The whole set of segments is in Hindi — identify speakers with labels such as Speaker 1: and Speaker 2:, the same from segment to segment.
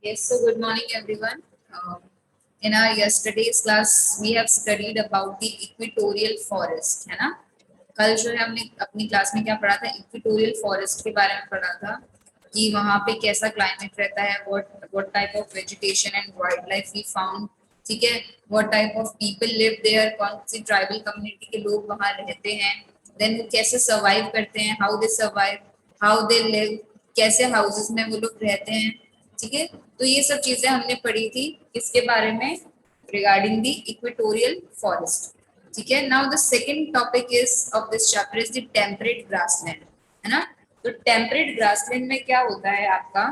Speaker 1: Yes, so good morning everyone. In our yesterday's class, we have studied about the equatorial forest, है ना? कल जो है हमने अपनी क्लास में क्या पढ़ा था, इक्वेटोरियल फॉरेस्ट के बारे में पढ़ा था कि वहाँ पे कैसा क्लाइमेट रहता है, what type of vegetation and wild life we found, ठीक है, what type of people live there, कौन सी ट्राइबल कम्युनिटी के लोग वहाँ रहते हैं, देन वो कैसे सर्वाइव करते हैं, how they survive, how they live, कैसे हाउसेस में वो लोग रहते हैं, ठीक है। तो ये सब चीजें हमने पढ़ी थी किसके बारे में, रिगार्डिंग द इक्वेटोरियल फॉरेस्ट, ठीक है। Now the second topic is of this chapter is the temperate grassland, है ना। तो टेम्परेट ग्रासलैंड में क्या होता है आपका,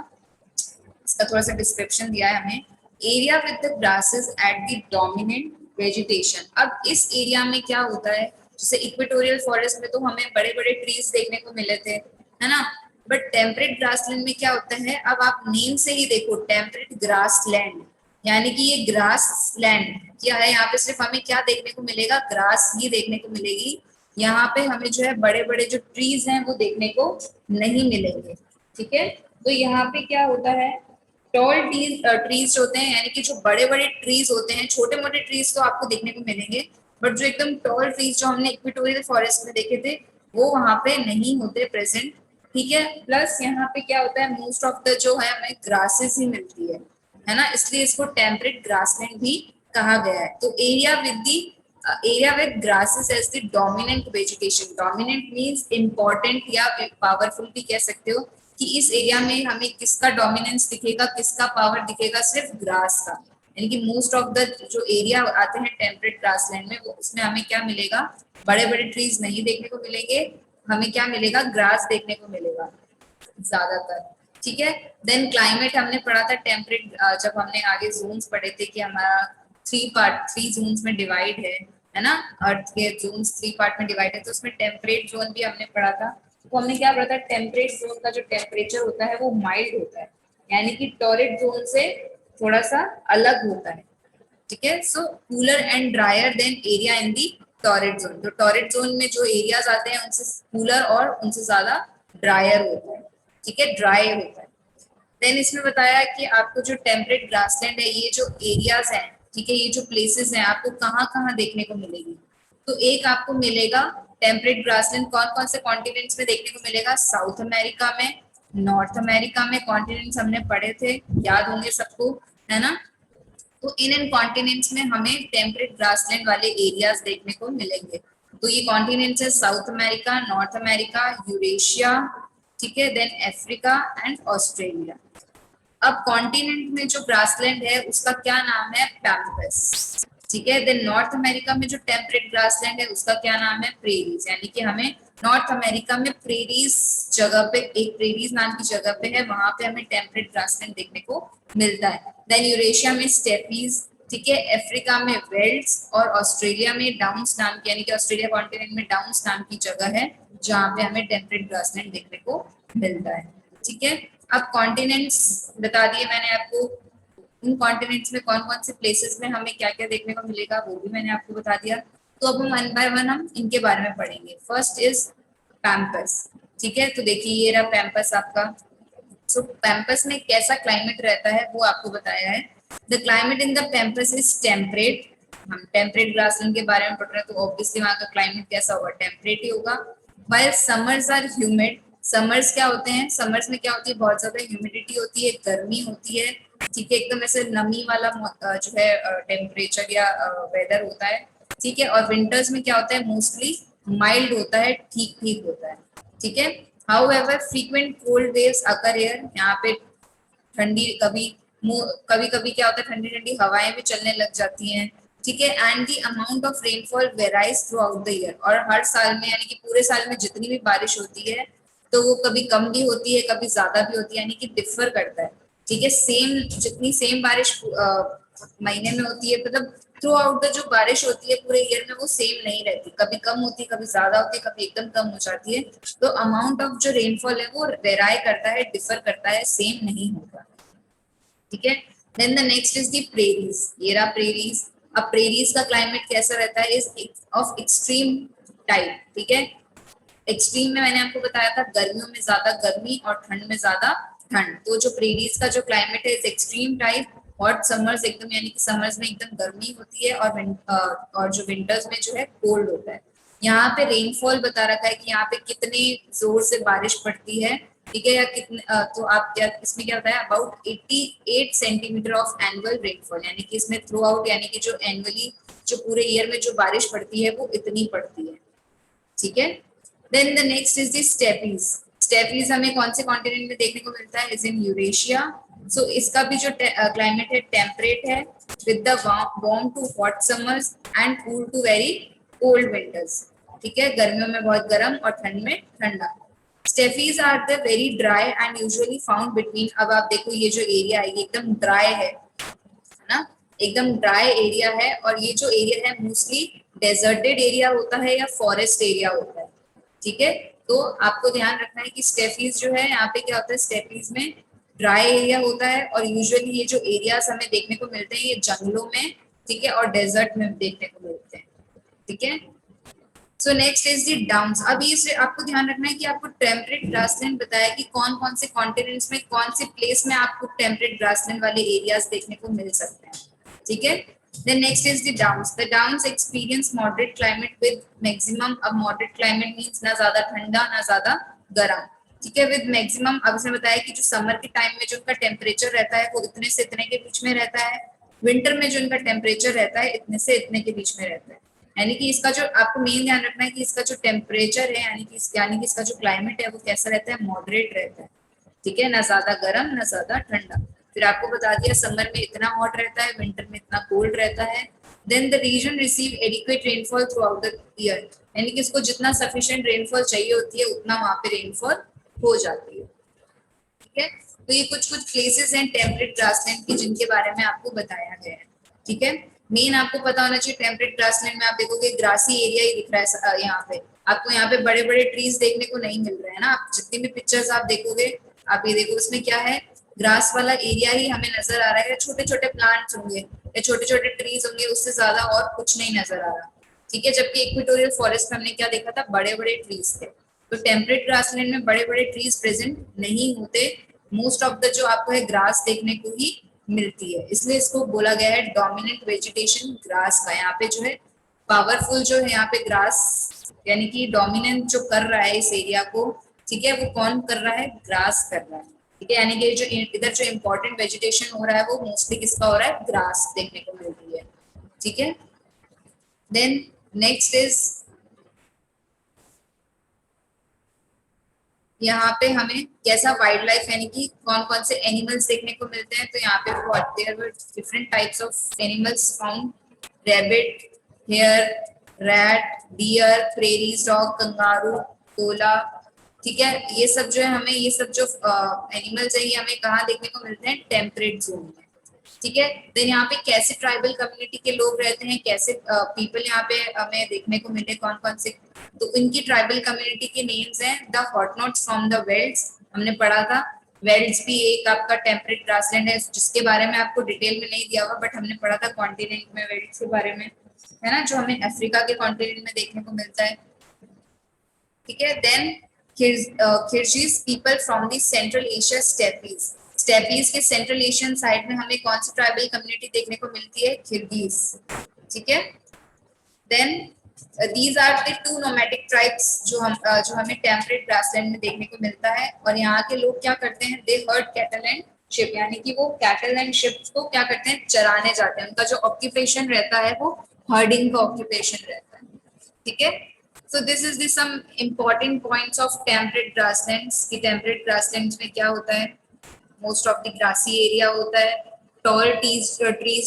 Speaker 1: इसका थोड़ा सा डिस्क्रिप्शन दिया है हमें। Area with the grasses at the dominant vegetation. अब इस एरिया में क्या होता है, जैसे इक्वेटोरियल फॉरेस्ट में तो हमें बड़े बड़े ट्रीज देखने को मिले थे, है ना। बट टेम्परेट ग्रासलैंड में क्या होता है, अब आप नेम से ही देखो, टेम्परेट ग्रासलैंड, यानी कि ये ग्रास लैंड क्या है, यहाँ पे सिर्फ हमें क्या देखने को मिलेगा, ग्रास ही देखने को मिलेगी। यहाँ पे हमें जो है बड़े बड़े जो ट्रीज हैं वो देखने को नहीं मिलेंगे, ठीक है। तो यहाँ पे क्या होता है, टॉल ट्रीज होते हैं, यानी कि जो बड़े बड़े ट्रीज होते हैं, छोटे मोटे ट्रीज तो आपको देखने को मिलेंगे, बट जो एकदम टॉल ट्रीज जो हमने इक्वेटोरियल फॉरेस्ट में देखे थे वो वहां पे नहीं होते प्रेजेंट, ठीक है। प्लस यहाँ पे क्या होता है, मोस्ट ऑफ द जो है हमें ग्रासेस ही मिलती है ना, इसलिए इसको टेम्परेट ग्रासलैंड भी कहा गया है। तो area with grasses as the dominant vegetation, dominant means important या पावरफुल भी कह सकते हो, कि इस एरिया में हमें किसका डोमिनेंस दिखेगा, किसका पावर दिखेगा, सिर्फ ग्रास का। यानी कि मोस्ट ऑफ द जो एरिया आते हैं टेम्परेट ग्रासलैंड में, वो उसमें हमें क्या मिलेगा, बड़े बड़े ट्रीज नहीं देखने को मिलेंगे, हमें क्या मिलेगा, ग्रास देखने को मिलेगा ज्यादातर, ठीक है। देन क्लाइमेट हमने पढ़ा था टेम्परेट, जब हमने आगे जोन्स पढ़े थे कि हमारा थ्री जोन्स में डिवाइड है ना, अर्थ के जोन्स थ्री पार्ट में डिवाइड है, तो उसमें टेम्परेट जोन भी हमने पढ़ा था। तो हमने क्या पढ़ा था, टेम्परेट जोन का जो टेम्परेचर होता है वो माइल्ड होता है, यानी कि टॉरिड जोन से थोड़ा सा अलग होता है, ठीक है। So cooler and drier then area in the torrid zone, तो टॉरिड जोन में जो एरियाज आते हैं उनसे कूलर और उनसे ज्यादा ड्रायर होता है, ठीक है, ड्राई होता है। देन इसमें बताया कि आपको जो टेम्परेट ग्रासलैंड है, ये जो एरियाज हैं, ठीक है, ये जो प्लेसेस हैं, आपको कहाँ कहाँ देखने को मिलेगी। तो एक आपको मिलेगा टेम्परेट ग्रासलैंड कौन कौन से कॉन्टिनेंट्स में देखने को मिलेगा, साउथ अमेरिका में, नॉर्थ अमेरिका में, कॉन्टिनेंट्स हमने पढ़े थे, याद होंगे सबको, है ना। तो इन कॉन्टिनेंट्स में हमें टेम्परेट ग्रासलैंड वाले एरियाज देखने को मिलेंगे। तो ये कॉन्टिनेंट्स है south America, north America, Eurasia, ठीक है, देन अफ्रीका एंड ऑस्ट्रेलिया। अब कॉन्टिनेंट में जो ग्रासलैंड है उसका क्या नाम है, पैम्पस, ठीक है। देन नॉर्थ अमेरिका में जो टेम्परेट ग्रासलैंड है उसका क्या नाम है, प्रेरीज, यानी कि हमें नॉर्थ अमेरिका में प्रेरीज जगह पे, एक प्रेरीज नाम की जगह पे है, वहां पे हमें टेम्परेट ग्रासलैंड देखने को मिलता है। देन यूरेशिया में स्टेपीज, ठीक है, अफ्रीका में वेल्ड्स, और ऑस्ट्रेलिया में डाउन्स नाम की, यानी कि ऑस्ट्रेलिया कॉन्टिनेंट में डाउन्स नाम की जगह है जहाँ पे हमें टेम्परेट ग्रासलैंड देखने को मिलता है, ठीक है। अब कॉन्टिनेंट्स बता दिए मैंने आपको, उन कॉन्टिनेंट्स में कौन कौन से प्लेसेस में हमें क्या क्या देखने को मिलेगा वो भी मैंने आपको बता दिया। तो अब हम वन बाय वन हम इनके बारे में पढ़ेंगे। फर्स्ट इज पैम्पस, ठीक है। तो देखिए ये रहा पैम्पस आपका। सो पैम्पस में कैसा क्लाइमेट रहता है वो आपको बताया है। The climate in the pampas is temperate, हम टेम्परेट ग्रासलैंड के बारे में पढ़ रहे हैं, तो ऑब्वियसली वहां का क्लाइमेट कैसा होगा, टेम्परेट ही होगा। While summers are humid, summers क्या होते हैं, समर्स में क्या होती है, बहुत ज्यादा ह्यूमिडिटी होती है, गर्मी होती है, ठीक है, एकदम ऐसे नमी वाला जो है टेम्परेचर या वेदर होता है, ठीक है। और विंटर्स में क्या होता है, मोस्टली माइल्ड होता है, ठीक ठीक होता है, ठीक है। However frequent cold waves occur here, यहाँ पे ठंडी कभी कभी क्या होता है, ठंडी ठंडी हवाएं भी चलने लग जाती हैं, ठीक है। And the amount of rainfall varies through out the year, और हर साल में, यानी कि पूरे साल में जितनी भी बारिश होती है तो वो कभी कम भी होती है, कभी ज्यादा भी होती है, यानी कि डिफर करता है, ठीक है। सेम जितनी सेम बारिश महीने में होती है, मतलब थ्रू आउट द जो बारिश होती है पूरे ईयर में वो सेम नहीं रहती, कभी कम होती है, कभी ज्यादा होती है, कभी एकदम कम हो जाती है। तो अमाउंट ऑफ जो रेनफॉल है वो वेराई करता है, डिफर करता है, सेम नहीं होगा, ठीक है। Then the next is the prairies, ये रहा प्रेरीज। अब प्रेरीज का क्लाइमेट कैसा रहता है, इज ऑफ एक्सट्रीम टाइप, ठीक है। एक्सट्रीम में मैंने आपको बताया था, गर्मियों में ज्यादा गर्मी और ठंड में ज्यादा ठंड। तो जो प्रेरीज का जो क्लाइमेट है is extreme type, hot summers एकदम, यानी कि समर्स में एकदम गर्मी होती है, और जो विंटर्स में जो है कोल्ड होता है। यहाँ पे रेनफॉल बता रखा है कि यहाँ पे कितने जोर से बारिश पड़ती है, ठीक है, या कितने तो आप क्या इसमें क्या होता है, about 88 centimetre of annual rainfall, यानी कि इसमें थ्रू आउट, यानी कि जो एनुअली जो पूरे ईयर में जो बारिश पड़ती है वो इतनी पड़ती है, ठीक है। Then the next is the steppes. Steppes हमें कौन से कॉन्टिनेंट में देखने को मिलता है, इज इन यूरेशिया। सो इसका भी जो क्लाइमेट है टेम्परेट है, with the warm to hot summers and cool to very cold winters, ठीक है, गर्मियों में बहुत गर्म और ठंड में ठंडा। Steppes are the very dry and usually found between, अब आप देखो ये जो एरिया है ये एकदम ड्राई है ना, एकदम ड्राई एरिया है, और ये जो एरिया है मोस्टली डेजर्टेड एरिया होता है या फॉरेस्ट एरिया होता है, ठीक है। तो आपको ध्यान रखना है कि स्टेपीज जो है यहाँ पे क्या होता है, स्टेपीज में ड्राई एरिया होता है, और यूजुअली ये जो एरियाज हमें देखने को मिलते हैं ये जंगलों में, ठीक है, और डेजर्ट में देखने को मिलते हैं, ठीक है। So next is the downs. अब ये आपको ध्यान रखना है कि आपको टेम्परेट ग्रासलैंड बताया कि कौन कौन से कॉन्टिनेंट्स में कौन से प्लेस में आपको टेम्परेट ग्रासलैंड वाले एरियाज देखने को मिल सकते हैं, ठीक है। Then next is the downs. The downs experience moderate climate with maximum, अब moderate climate means ना ज्यादा ठंडा ना ज्यादा गर्म, ठीक है, with maximum, अब इसने बताया कि जो समर के टाइम में जो उनका टेम्परेचर रहता है वो इतने से इतने के बीच में रहता है, विंटर में जो उनका टेम्परेचर रहता है इतने से इतने के बीच में रहता है। यानी कि इसका जो आपको मेन ध्यान रखना है कि इसका जो टेम्परेचर है, यानी कि इसका जो क्लाइमेट है वो कैसा रहता है, मॉडरेट रहता है, ठीक है, ना ज्यादा गर्म ना ज्यादा ठंडा। फिर आपको बता दिया समर में इतना हॉट रहता है, विंटर में इतना कोल्ड रहता है। Then the region receive adequate rainfall throughout the year, यानी कि इसको जितना सफिशिएंट रेनफॉल चाहिए होती है उतना वहां पे रेनफॉल हो जाती है, ठीक है। तो ये कुछ कुछ प्लेसेस हैं टेम्परेट ग्रासलैंड की जिनके बारे में आपको बताया गया है, ठीक है। मेन आपको पता होना चाहिए टेम्परेट ग्रासलैंड में आप देखोगे ग्रासी एरिया ही दिख रहा है, यहाँ पे आपको यहाँ पे बड़े बड़े ट्रीज देखने को नहीं मिल रहे हैं ना, आप जितनी भी पिक्चर्स आप देखोगे, आप ये देखो उसमें क्या है, ग्रास वाला एरिया ही हमें नजर आ रहा है, छोटे छोटे प्लांट्स होंगे या छोटे छोटे ट्रीज होंगे, उससे ज्यादा और कुछ नहीं नजर आ रहा, ठीक है। जबकि इक्वेटोरियल फॉरेस्ट में हमने क्या देखा था, बड़े बड़े ट्रीज थे। तो टेम्परेट ग्रासलैंड में बड़े बड़े ट्रीज प्रेजेंट नहीं होते, मोस्ट ऑफ द जो आपको है ग्रास देखने को ही मिलती है, इसलिए इसको बोला गया है डोमिनेंट वेजिटेशन ग्रास का। यहाँ पे जो है पावरफुल जो है यहाँ पे ग्रास, यानी कि डोमिनेंट जो कर रहा है इस एरिया को, ठीक है, वो कौन कर रहा है, ग्रास कर रहा है, ठीक है। यानी कि जो इधर जो इम्पोर्टेंट वेजिटेशन हो रहा है वो मोस्टली किसका हो रहा है, ग्रास देखने को मिल रही है, ठीक है। देन नेक्स्ट इज, यहाँ पे हमें कैसा वाइल्ड लाइफ, यानी कि कौन कौन से एनिमल्स देखने को मिलते हैं, तो यहाँ पे there were different types of animals found, rabbit, hare, rat, deer, prairie dog, kangaroo, koala, ठीक है। ये सब जो है हमें, ये सब जो एनिमल्स है ये हमें कहाँ देखने को मिलते हैं, टेम्परेट जोन में, ठीक है। देन यहाँ पे कैसे ट्राइबल कम्युनिटी के लोग रहते हैं, कैसे पीपल यहाँ पे हमें देखने को मिले, कौन कौन से, तो इनकी ट्राइबल कम्युनिटी के नेम्स हैं, द हॉटनॉट्स फ्रॉम द वेल्ड्स, हमने पढ़ा था, वेल्ड्स भी एक आपका टेम्परेट ग्रासलैंड है जिसके बारे में आपको डिटेल में नहीं दिया हुआ, बट हमने पढ़ा था कॉन्टिनेंट में वेल्ड्स के बारे में, है ना, जो हमें अफ्रीका के कॉन्टिनेंट में देखने को मिलता है, ठीक है। Then Kirghiz people from the central Asia steppes, steppes के सेंट्रल एशियन साइड में हमें कौन सी ट्राइबल कम्युनिटी देखने को मिलती है, किर्गिज, ठीक है। Then these are the two nomadic tribes जो हमें टेम्परेट ग्रासलैंड में देखने को मिलता है, और यहाँ के लोग क्या करते हैं, दे हर्ड कैटल एंड शिप, यानी कि वो कैटल एंड शिप को क्या करते हैं, चराने जाते हैं, उनका जो ऑक्यूपेशन रहता है वो हर्डिंग का ऑक्यूपेशन रहता है, ठीक है। So this is the some important points of temperate grasslands की टेम्परेट ग्रासलैंड्स में क्या होता है, most of the grassy area होता है, टॉल ट्रीज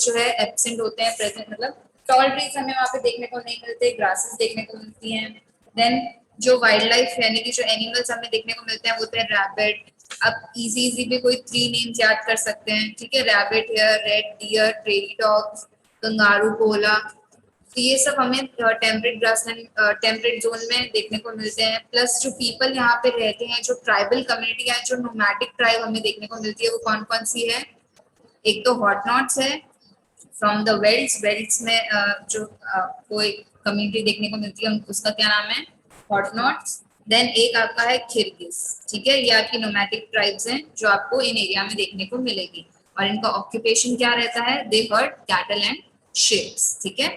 Speaker 1: जो है एब्सेंट होते हैं, प्रेजेंट मतलब टॉल ट्रीज हमें वहाँ पे देखने को नहीं मिलते, ग्रासेस देखने को मिलती हैं। देन जो वाइल्ड लाइफ यानी कि जो एनिमल्स हमें देखने को मिलते हैं वो होते हैं रैबिट, अब इजी पे कोई 3 नेम्स याद कर सकते हैं, ठीक है, rabbit, hare, red deer, prairie dog, kangaroo, koala, तो ये सब हमें टेम्परेट ग्रासलैंड टेम्परेट जोन में देखने को मिलते हैं। प्लस जो पीपल यहाँ पे रहते हैं, जो ट्राइबल कम्युनिटी है, जो नोमैडिक ट्राइब हमें देखने को मिलती है वो कौन कौन सी है, एक तो हॉटनॉट्स है फ्रॉम द वेल्ड्स, वेल्ड्स में जो कोई कम्युनिटी देखने को मिलती है उसका क्या नाम है, हॉटनॉट्स। देन एक आपका है किर्गिज, ठीक है, ये आपकी नोमैटिक ट्राइब्स हैं जो आपको इन एरिया में देखने को मिलेगी, और इनका ऑक्यूपेशन क्या रहता है, दे हर्ड कैटल एंड शीप्स, ठीक है,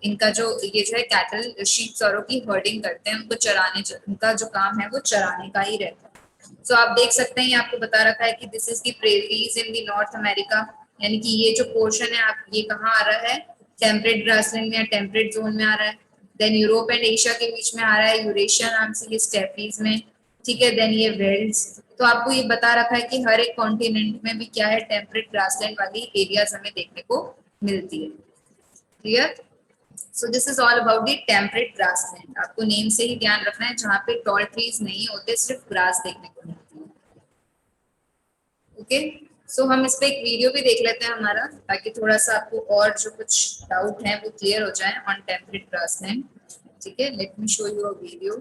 Speaker 1: इनका जो ये जो है कैटल शीप्स औरों की हर्डिंग करते हैं, उनको चराने, उनका जो काम है वो चराने का ही रहता है। सो आप देख सकते हैं, ये आपको बता रखा है कि this is the prairies in the north America, यानी कि ये जो पोर्शन है आप, ये कहाँ आ रहा है, टेम्परेट ग्रासलैंड में या टेम्परेट जोन में आ रहा है। देन यूरोप एंड एशिया के बीच में आ रहा है, यूरेशिया नाम से ये स्टेपीज में, ठीक है। देन ये वेल्स, तो आपको ये बता रखा है कि हर एक कॉन्टिनेंट में भी क्या है, टेम्परेट ग्रासलैंड वाली एरियाज हमें देखने को मिलती है, clear. So this is all about the temperate grassland. आपको नेम से ही ध्यान रखना है, जहाँ पे टॉल ट्रीज नहीं होते, सिर्फ ग्रास देखने को मिलती है, ओके। सो हम इस पे एक वीडियो भी देख लेते हैं हमारा, ताकि थोड़ा सा आपको और जो कुछ डाउट है वो क्लियर हो जाए ऑन टेम्परेट ग्रासलैंड, ठीक है। Let me show you a video.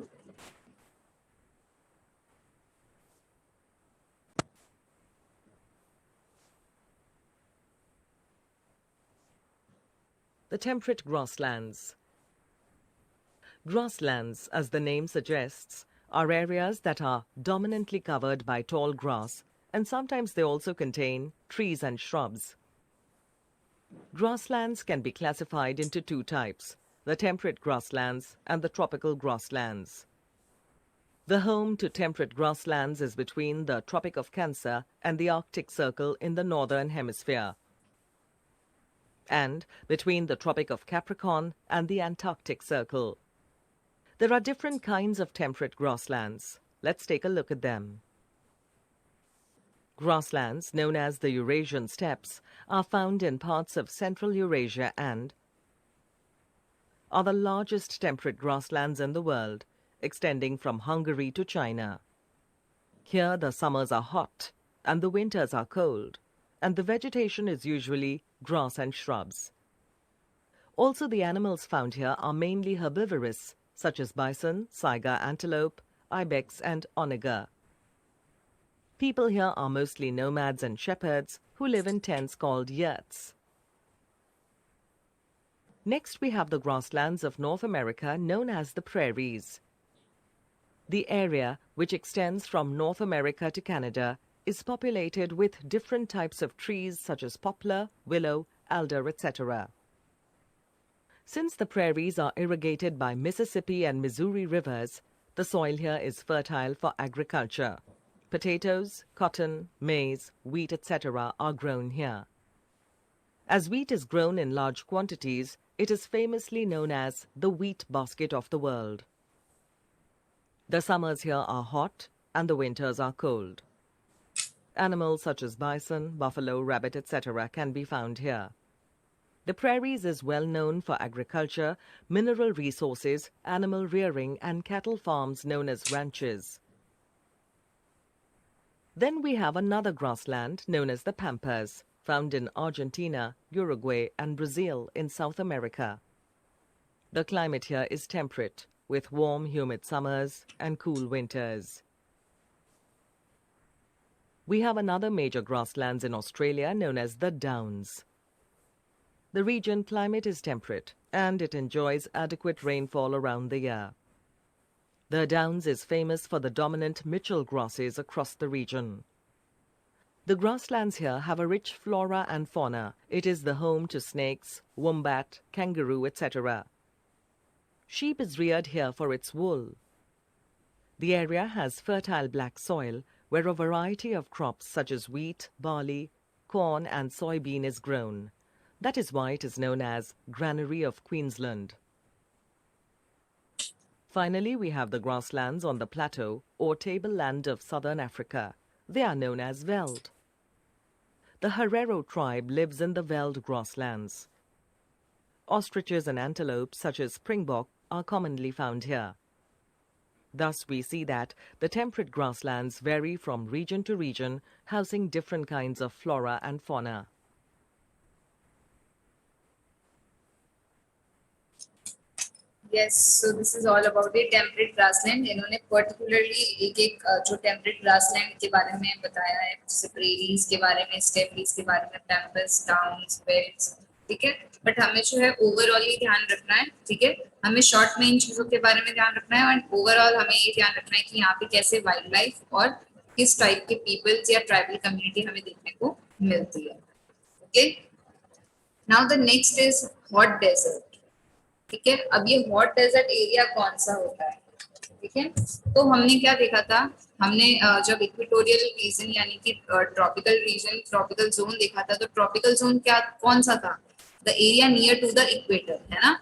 Speaker 2: The temperate grasslands. Grasslands, as the name suggests, are areas that are dominantly covered by tall grass, and sometimes they also contain trees and shrubs. Grasslands can be classified into two types, the temperate grasslands and the tropical grasslands. The home to temperate grasslands is between the Tropic of Cancer and the Arctic Circle in the northern hemisphere, and between the Tropic of Capricorn and the Antarctic Circle. There are different kinds of temperate grasslands. Let's take a look at them. Grasslands, known as the Eurasian steppes, are found in parts of Central Eurasia and are the largest temperate grasslands in the world, extending from Hungary to China. Here the summers are hot and the winters are cold, and the vegetation is usually grass and shrubs. Also, the animals found here are mainly herbivorous, such as bison, saiga antelope, ibex and onager. People here are mostly nomads and shepherds who live in tents called yurts. Next, we have the grasslands of North America, known as the prairies. The area, which extends from North America to Canada, is populated with different types of trees such as poplar, willow, alder, etc. Since the prairies are irrigated by Mississippi and Missouri rivers, the soil here is fertile for agriculture. Potatoes, cotton, maize, wheat, etc. are grown here. As wheat is grown in large quantities, it is famously known as the wheat basket of the world. The summers here are hot and the winters are cold. Animals such as bison, buffalo, rabbit, etc. can be found here. The prairies is well known for agriculture, mineral resources, animal rearing and cattle farms known as ranches. Then we have another grassland known as the pampas, found in Argentina, Uruguay and Brazil in South America. The climate here is temperate, with warm, humid summers and cool winters. We have another major grasslands in Australia known as the Downs. The region climate is temperate and it enjoys adequate rainfall around the year. The Downs is famous for the dominant Mitchell grasses across the region. The grasslands here have a rich flora and fauna. It is the home to snakes, wombat, kangaroo, etc. Sheep is reared here for its wool. The area has fertile black soil where a variety of crops such as wheat, barley, corn and soybean is grown. That is why it is known as Granary of Queensland. Finally, we have the grasslands on the plateau or tableland of southern Africa. They are known as veld. The Herero tribe lives in the veld grasslands. Ostriches and antelopes such as springbok are commonly found here. Thus, we see that the temperate grasslands vary from region to region, housing different kinds of flora and fauna.
Speaker 1: Yes, so this is all about the temperate grassland. इन्होंने particularly एक जो temperate grassland के बारे में बताया है, जैसे prairies के बारे में, steppes के बारे में, pampas, downs, velds. ठीक है, बट हमें जो है ओवरऑल ही ध्यान रखना है, ठीक है, हमें शॉर्ट में इन चीजों के बारे में ध्यान रखना है, एंड ओवरऑल हमें ये ध्यान रखना है कि यहाँ पे कैसे वाइल्ड लाइफ और किस टाइप के पीपल्स या ट्राइबल कम्युनिटी हमें देखने को मिलती है। Okay, now the next is hot desert. ठीक है, अब ये हॉट डेजर्ट एरिया कौन सा होता है? ठीक है, तो हमने क्या देखा था, हमने जब इक्वेटोरियल रीजन यानी कि ट्रॉपिकल रीजन, ट्रॉपिकल जोन देखा था, तो ट्रॉपिकल जोन क्या कौन सा था? The area near to the equator, है ना।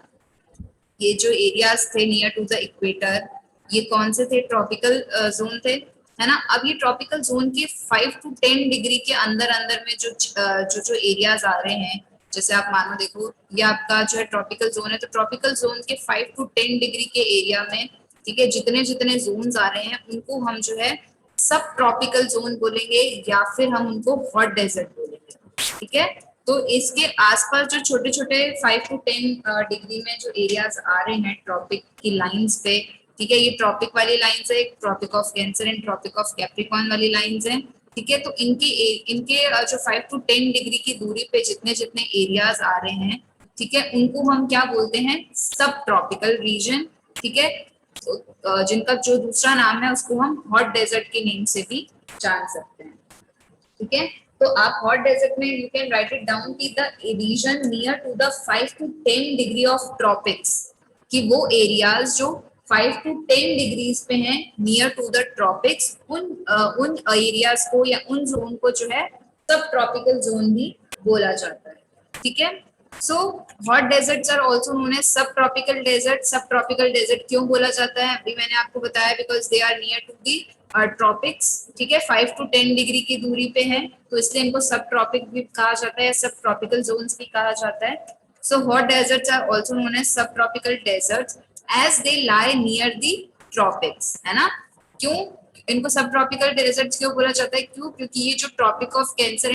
Speaker 1: ये जो एरियाज थे नियर टू द इक्वेटर, ये कौन से थे? ट्रॉपिकल जोन थे, है ना। अब ये ट्रॉपिकल जोन के 5 to 10 डिग्री के अंदर अंदर में जो एरियाज आ रहे हैं, जैसे आप मानो देखो ये आपका जो है ट्रॉपिकल जोन है, तो ट्रॉपिकल जोन के 5 to 10 डिग्री के एरिया में, ठीक है, जितने जितने जोन्स आ रहे हैं उनको हम जो है सब ट्रॉपिकल जोन बोलेंगे, या फिर हम उनको हॉट डेजर्ट बोलेंगे। ठीक है, तो इसके आसपास जो छोटे छोटे 5 to 10 डिग्री में जो एरियाज आ रहे हैं ट्रॉपिक की लाइंस पे, ठीक है, ये ट्रॉपिक वाली लाइंस है, tropic of cancer and tropic of capricorn वाली लाइंस हैं। ठीक है, तो इनके इनके जो 5 to 10 डिग्री की दूरी पे जितने जितने एरियाज आ रहे हैं, ठीक है, उनको हम क्या बोलते हैं? सब ट्रॉपिकल रीजन। ठीक है, तो जिनका जो दूसरा नाम है उसको हम हॉट डेजर्ट के नेम से भी जान सकते हैं। ठीक है, तो आप हॉट डेजर्ट में you can write it down कि the region near to the 5 to 10 degree of tropics, कि वो एरियाज जो 5 to 10 डिग्रीज पे हैं नियर टू द ट्रॉपिक्स, उन एरियाज को या उन जोन को जो है सब ट्रॉपिकल जोन भी बोला जाता है। ठीक है, so hot deserts are also known as सब tropical desert. Subtropical desert क्यों बोला जाता है? अभी मैंने आपको बताया, because they are near to the tropics. ठीक है, 5 to 10 डिग्री की दूरी पे है, तो इसलिए इनको सब ट्रॉपिक भी कहा जाता है, सब ट्रॉपिकल जोन्स भी कहा जाता है। So hot deserts are also known as सब tropical deserts as they lie near the tropics, है ना। क्यों इनको सब ट्रॉपिकल डेजर्ट्स क्यों बोला जाता है? क्यों? क्योंकि ये जो ट्रॉपिक ऑफ कैंसर